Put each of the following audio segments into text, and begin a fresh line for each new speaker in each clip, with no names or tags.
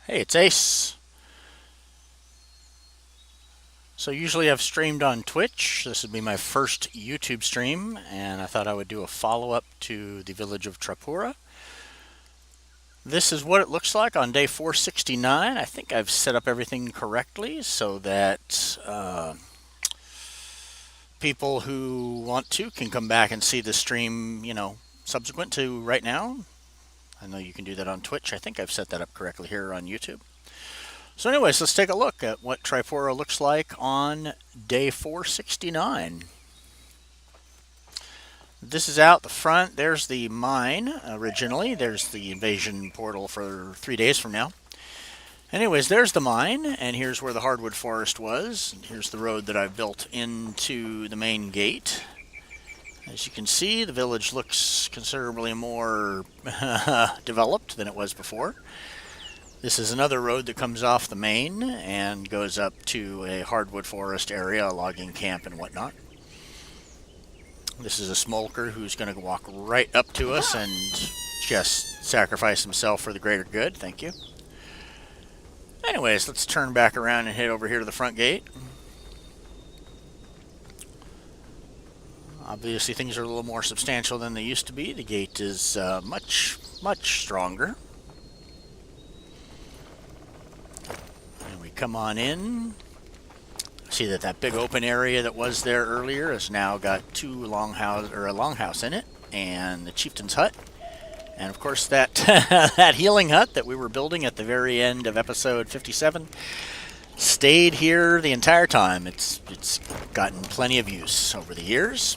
Hey, it's Ace. So usually I've streamed on Twitch. This would be my first YouTube stream, and I thought I would do a follow-up to the village of Tripura. This is what it looks like on day 469. I think I've set up everything correctly so that people who want to can come back and see the stream, subsequent to right now. I know you can do that on Twitch. I think I've set that up correctly here on YouTube. So anyways, let's take a look at what Tripura looks like on day 469. This is out the front. There's the mine originally. There's the invasion portal for 3 days from now. Anyways, there's the mine, and here's where the hardwood forest was. Here's the road that I've built into the main gate. As you can see, the village looks considerably more developed than it was before. This is another road that comes off the main and goes up to a hardwood forest area, a logging camp and whatnot. This is a smolker who's going to walk right up to us and just sacrifice himself for the greater good. Thank you. Anyways, let's turn back around and head over here to the front gate. Obviously, things are a little more substantial than they used to be. The gate is much stronger. And we come on in. See that big open area that was there earlier has now got a longhouse in it, and the chieftain's hut, and of course that that healing hut that we were building at the very end of episode 57 stayed here the entire time. It's gotten plenty of use over the years.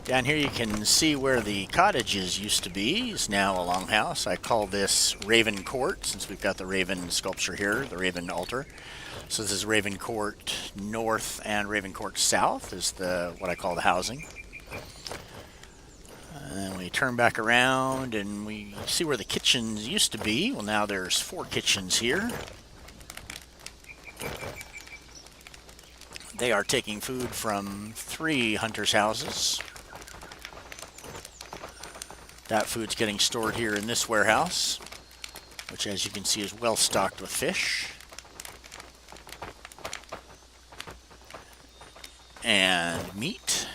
Down here you can see where the cottages used to be. It's now a longhouse. I call this Raven Court since we've got the Raven sculpture here, the Raven altar. So this is Raven Court North and Raven Court South is what I call the housing. And then we turn back around and we see where the kitchens used to be. Well, now there's 4 kitchens here. They are taking food from 3 hunters' houses. That food's getting stored here in this warehouse, which as you can see is well stocked with fish. And meat,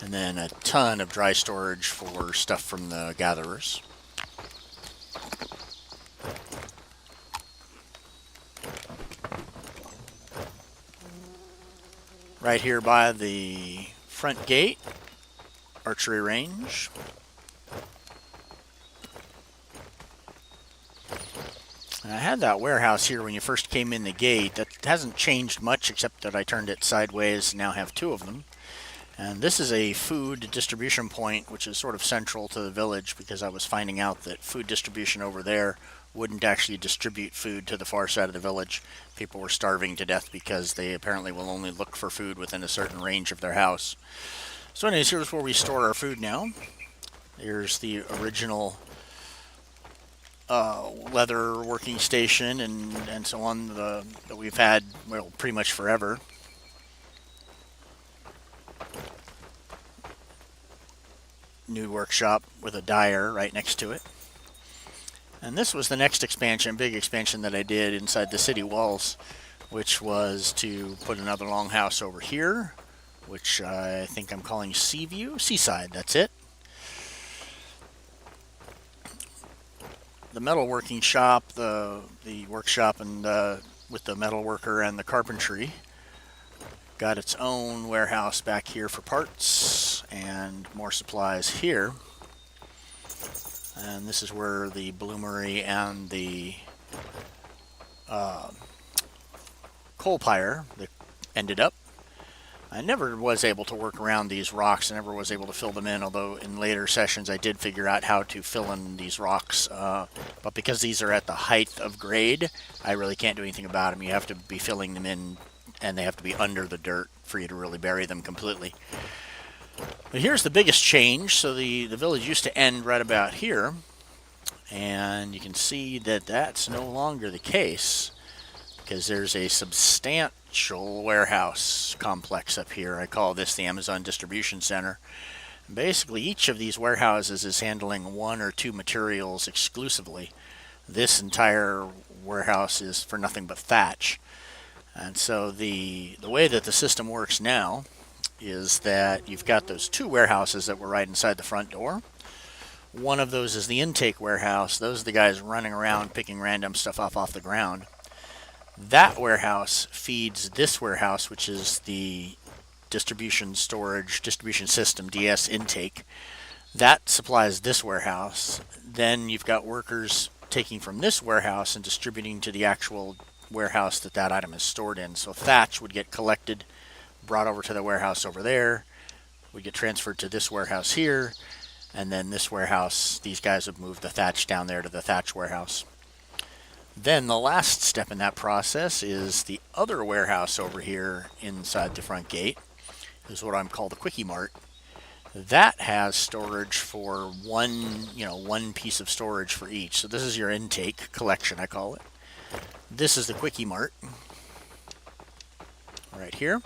and then a ton of dry storage for stuff from the gatherers. Right here by the front gate, archery range. And I had that warehouse here when you first came in the gate. That hasn't changed much except that I turned it sideways and now have 2 of them. And this is a food distribution point which is sort of central to the village because I was finding out that food distribution over there wouldn't actually distribute food to the far side of the village. People were starving to death because they apparently will only look for food within a certain range of their house. So anyways, here's where we store our food now. Here's the original leather working station and so on that we've had, well, pretty much forever. New workshop with a dyer right next to it. And this was the next expansion, big expansion that I did inside the city walls, which was to put another longhouse over here, which I think I'm calling Seaview, Seaside, that's it. The metalworking shop, the workshop, and with the metalworker and the carpentry, got its own warehouse back here for parts and more supplies here. And this is where the bloomery and the coal pyre that ended up. I never was able to work around these rocks. I never was able to fill them in, although in later sessions I did figure out how to fill in these rocks. But because these are at the height of grade, I really can't do anything about them. You have to be filling them in, and they have to be under the dirt for you to really bury them completely. But here's the biggest change. So the village used to end right about here, and you can see that that's no longer the case, because there's a substantial warehouse complex up here. I call this the Amazon Distribution Center. Basically, each of these warehouses is handling 1 or 2 materials exclusively. This entire warehouse is for nothing but thatch. And so the way that the system works now is that you've got those two warehouses that were right inside the front door. One of those is the intake warehouse. Those are the guys running around picking random stuff off the ground. That warehouse feeds this warehouse, which is the distribution system, DS intake. That supplies this warehouse. Then you've got workers taking from this warehouse and distributing to the actual warehouse that item is stored in. So thatch would get collected, brought over to the warehouse over there, would get transferred to this warehouse here, and then this warehouse, these guys would move the thatch down there to the thatch warehouse. Then the last step in that process is the other warehouse over here inside the front gate is what I'm called the Quickie Mart. That has storage for one piece of storage for each. So this is your intake collection, I call it. This is the Quickie Mart right here.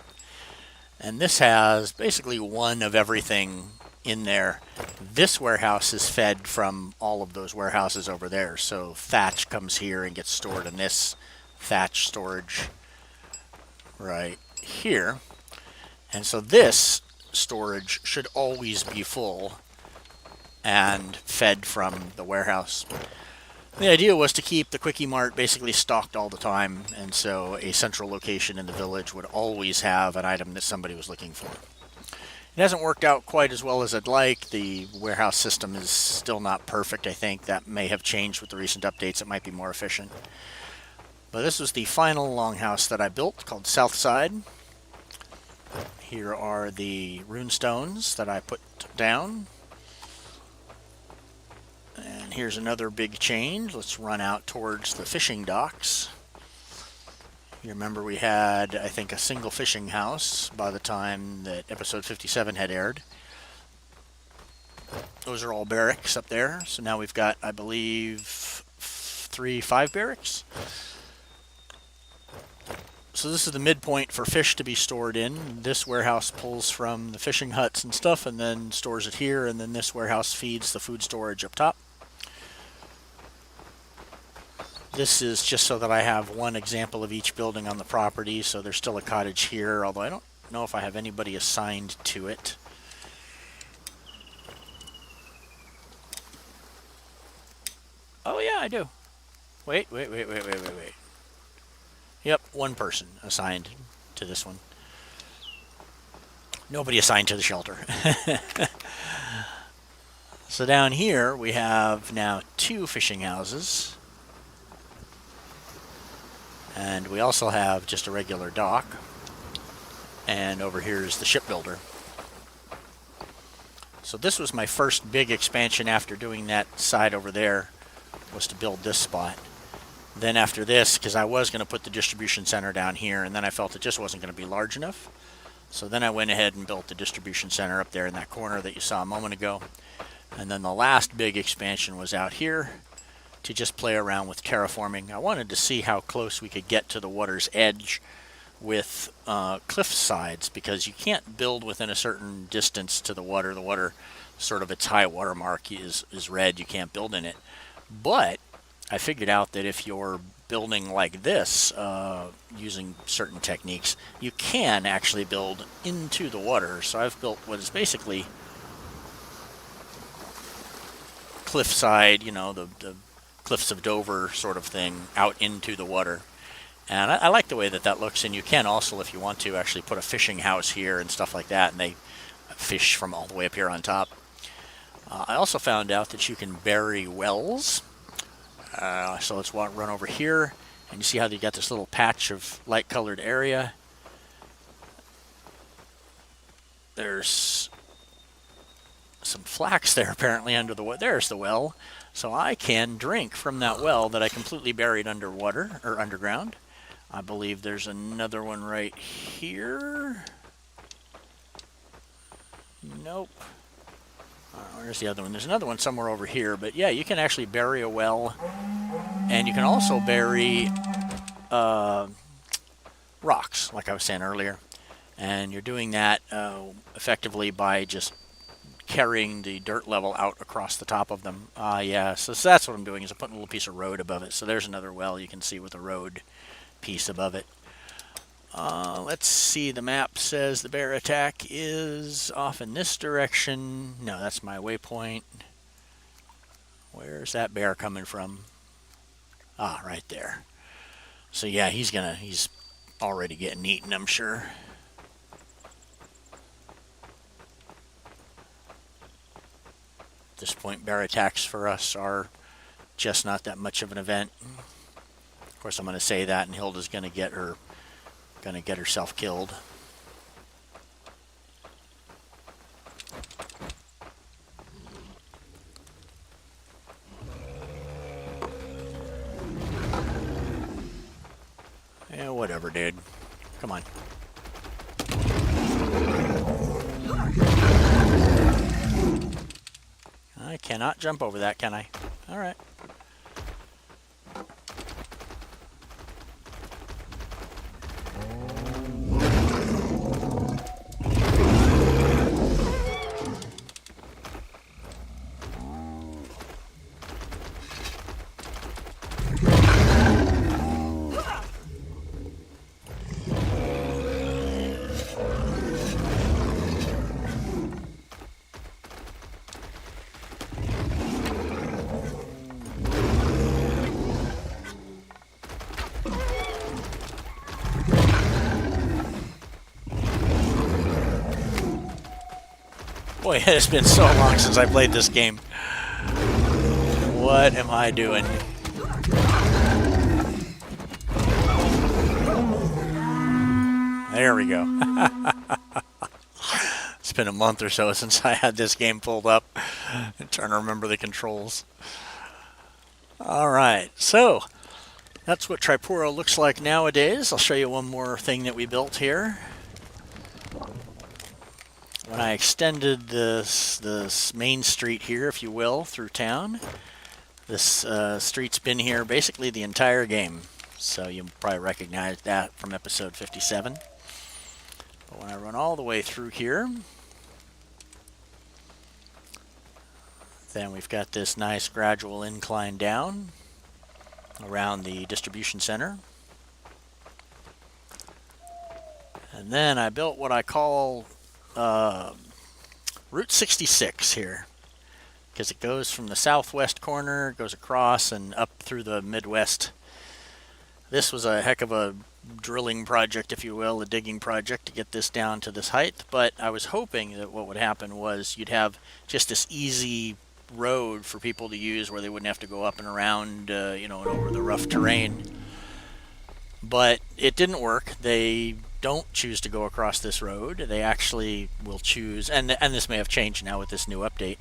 And this has basically one of everything in there. This warehouse is fed from all of those warehouses over there. So thatch comes here and gets stored in this thatch storage right here. And so this storage should always be full and fed from the warehouse. The idea was to keep the Quickie Mart basically stocked all the time, and so a central location in the village would always have an item that somebody was looking for. It hasn't worked out quite as well as I'd like. The warehouse system is still not perfect, I think. That may have changed with the recent updates. It might be more efficient. But this was the final longhouse that I built, called Southside. Here are the runestones that I put down. And here's another big change. Let's run out towards the fishing docks. You remember we had, I think, a single fishing house by the time that episode 57 had aired. Those are all barracks up there. So now we've got, I believe, 5 barracks. So this is the midpoint for fish to be stored in. This warehouse pulls from the fishing huts and stuff and then stores it here, and then this warehouse feeds the food storage up top. This is just so that I have one example of each building on the property, so there's still a cottage here, although I don't know if I have anybody assigned to it. Oh yeah, I do. Wait. Yep, one person assigned to this one. Nobody assigned to the shelter. So down here we have now 2 fishing houses. And we also have just a regular dock. And over here is the shipbuilder. So this was my first big expansion after doing that side over there, was to build this spot. Then after this, because I was going to put the distribution center down here, and then I felt it just wasn't going to be large enough. So then I went ahead and built the distribution center up there in that corner that you saw a moment ago. And then the last big expansion was out here to just play around with terraforming. I wanted to see how close we could get to the water's edge with cliff sides, because you can't build within a certain distance to the water. The water, sort of its high water mark is red. You can't build in it. But I figured out that if you're building like this, using certain techniques, you can actually build into the water. So I've built what is basically cliffside, the Cliffs of Dover sort of thing, out into the water. And I like the way that looks, and you can also, if you want to, actually put a fishing house here and stuff like that, and they fish from all the way up here on top. I also found out that you can bury wells. So let's run over here, and you see how you got this little patch of light-colored area. There's some flax there apparently under the well. There's the well. So I can drink from that well that I completely buried underwater, or underground. I believe there's another one right here. Nope. Where's the other one? There's another one somewhere over here. But yeah, you can actually bury a well. And you can also bury rocks, like I was saying earlier. And you're doing that effectively by just carrying the dirt level out across the top of them. Yeah, so that's what I'm doing, is I'm putting a little piece of road above it. So there's another well you can see with a road piece above it. Let's see, the map says the bear attack is off in this direction. No, that's my waypoint. Where's that bear coming from? Ah, right there. So yeah, he's already getting eaten, I'm sure. At this point, bear attacks for us are just not that much of an event. Of course, I'm going to say that, and Hilda's going to get herself killed. Yeah, whatever, dude. Come on. I cannot jump over that, can I? All right. Boy, it's been so long since I played this game. What am I doing? There we go. It's been a month or so since I had this game pulled up. I'm trying to remember the controls. Alright, so that's what Tripura looks like nowadays. I'll show you one more thing that we built here. When I extended this main street here, if you will, through town, this street's been here basically the entire game. So you'll probably recognize that from episode 57. But when I run all the way through here, then we've got this nice gradual incline down around the distribution center. And then I built what I call Route 66 here, because it goes from the southwest corner, goes across and up through the Midwest. This was a heck of a drilling project, if you will, a digging project to get this down to this height, but I was hoping that what would happen was you'd have just this easy road for people to use where they wouldn't have to go up and around, and over the rough terrain. But it didn't work. They don't choose to go across this road. They actually will choose, and this may have changed now with this new update,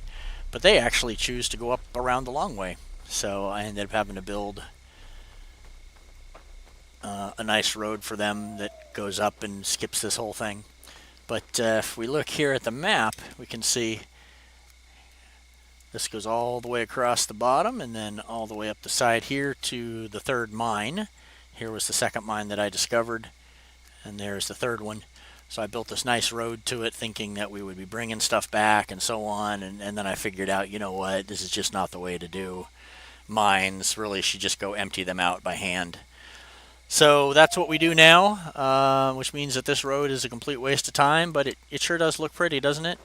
but they actually choose to go up around the long way. So I ended up having to build a nice road for them that goes up and skips this whole thing. But if we look here at the map, we can see this goes all the way across the bottom and then all the way up the side here to the third mine. Here was the second mine that I discovered, and there's the third one. So I built this nice road to it thinking that we would be bringing stuff back and so on, and then I figured out, you know what, this is just not the way to do mines. Really should just go empty them out by hand. So that's what we do now, which means that this road is a complete waste of time, but it sure does look pretty, doesn't it?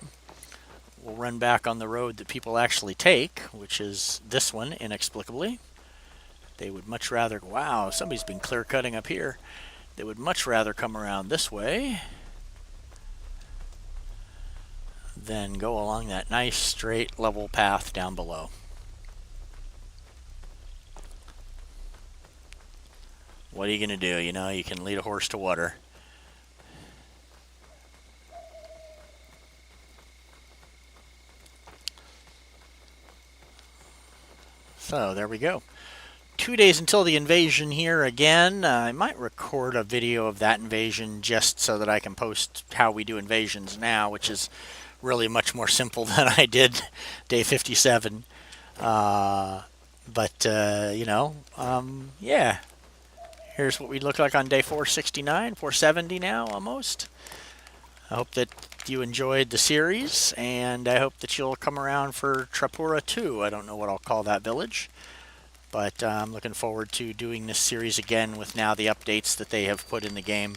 We'll run back on the road that people actually take, which is this one, inexplicably. They would much rather, wow, somebody's been clear cutting up here. They would much rather come around this way than go along that nice straight level path down below. What are you going to do? You can lead a horse to water. So there we go. 2 days until the invasion here again. I might record a video of that invasion just so that I can post how we do invasions now, which is really much more simple than I did day 57. Yeah. Here's what we look like on day 469, 470 now almost. I hope that you enjoyed the series, and I hope that you'll come around for Tripura 2. I don't know what I'll call that village, but I'm looking forward to doing this series again with now the updates that they have put in the game.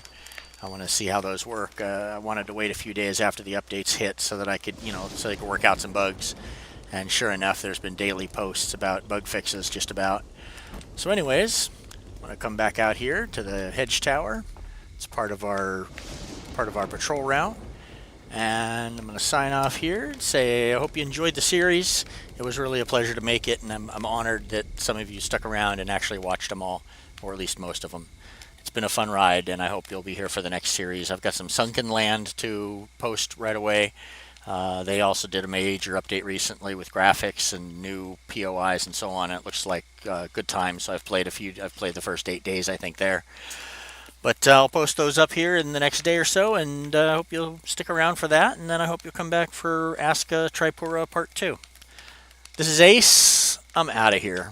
I want to see how those work. I wanted to wait a few days after the updates hit so that I could, so they could work out some bugs. And sure enough, there's been daily posts about bug fixes just about. So anyways, I'm going to come back out here to the hedge tower. It's part of our patrol route. And I'm going to sign off here and say I hope you enjoyed the series. It was really a pleasure to make it, and I'm honored that some of you stuck around and actually watched them all, or at least most of them. It's been a fun ride, and I hope you'll be here for the next series. I've got some Sunken Land to post right away. They also did a major update recently with graphics and new POIs and so on. It looks like a good time. So I've played the first 8 days, I think, there. But I'll post those up here in the next day or so, and I hope you'll stick around for that. And then I hope you'll come back for Aska Tripura Part 2. This is Ace. I'm out of here.